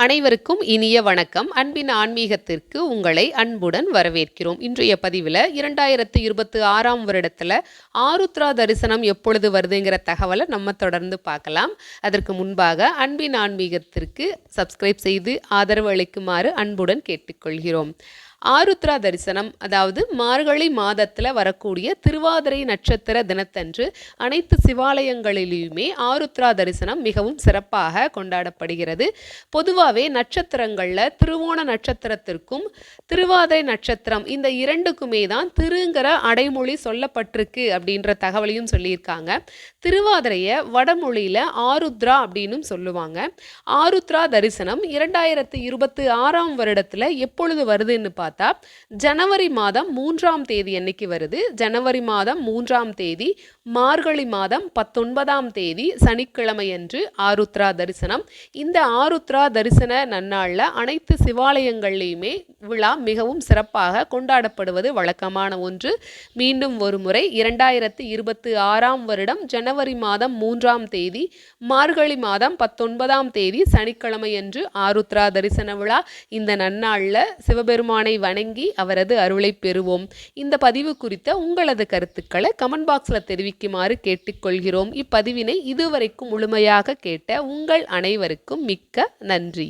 அனைவருக்கும் இனிய வணக்கம். அன்பின் ஆன்மீகத்திற்கு உங்களை அன்புடன் வரவேற்கிறோம். இன்றைய பதிவில் 2026ஆம் வருடத்தில் ஆருத்ரா தரிசனம் எப்பொழுது வருதுங்கிற தகவலை நம்ம தொடர்ந்து பார்க்கலாம். அதற்கு முன்பாக அன்பின் ஆன்மீகத்திற்கு சப்ஸ்கிரைப் செய்து ஆதரவு அளிக்குமாறு அன்புடன் கேட்டுக்கொள்கிறோம். ஆருத்ரா தரிசனம், அதாவது மார்கழி மாதத்தில் வரக்கூடிய திருவாதிரை நட்சத்திர தினத்தன்று அனைத்து சிவாலயங்களிலுமே ஆருத்ரா தரிசனம் மிகவும் சிறப்பாக கொண்டாடப்படுகிறது. பொதுவாகவே நட்சத்திரங்களில் திருவோண நட்சத்திரத்திற்கும் திருவாதிரை நட்சத்திரம் இந்த இரண்டுக்குமே தான் திருங்கிற அடைமொழி சொல்லப்பட்டிருக்கு அப்படின்ற தகவலையும் சொல்லியிருக்காங்க. திருவாதிரையை வடமொழியில் ஆருத்ரா அப்படின்னு சொல்லுவாங்க. ஆருத்ரா தரிசனம் 2026ஆம் வருடத்தில் எப்பொழுது வருதுன்னு பார்த்தா ஜனவரி மாதம் 3ஆம் தேதி அன்னைக்கு வருது. ஜனவரி மாதம் 3ஆம் தேதி மார்கழி மாதம் 19ஆம் தேதி சனிக்கிழமை அன்று ஆருத்ரா தரிசனம். இந்த ஆருத்ரா தரிசன நன்னாளில் அனைத்து சிவாலயங்கள்லையுமே விழா மிகவும் சிறப்பாக கொண்டாடப்படுவது வழக்கமான ஒன்று. மீண்டும் ஒரு முறை 2026ஆம் வருடம் ஜனவரி மாதம் 3ஆம் தேதி மார்கழி மாதம் 19ஆம் தேதி சனிக்கிழமை அன்று ஆருத்ரா தரிசன விழா. இந்த நன்னாளில் சிவபெருமானை வணங்கி அவரது அருளை பெறுவோம். இந்த பதிவு குறித்த உங்களது கருத்துக்களை கமெண்ட் பாக்ஸில் தெரிவிக்குமாறு கேட்டுக்கொள்கிறோம். இப்பதிவினை இதுவரைக்கும் முழுமையாக கேட்ட உங்கள் அனைவருக்கும் மிக்க நன்றி.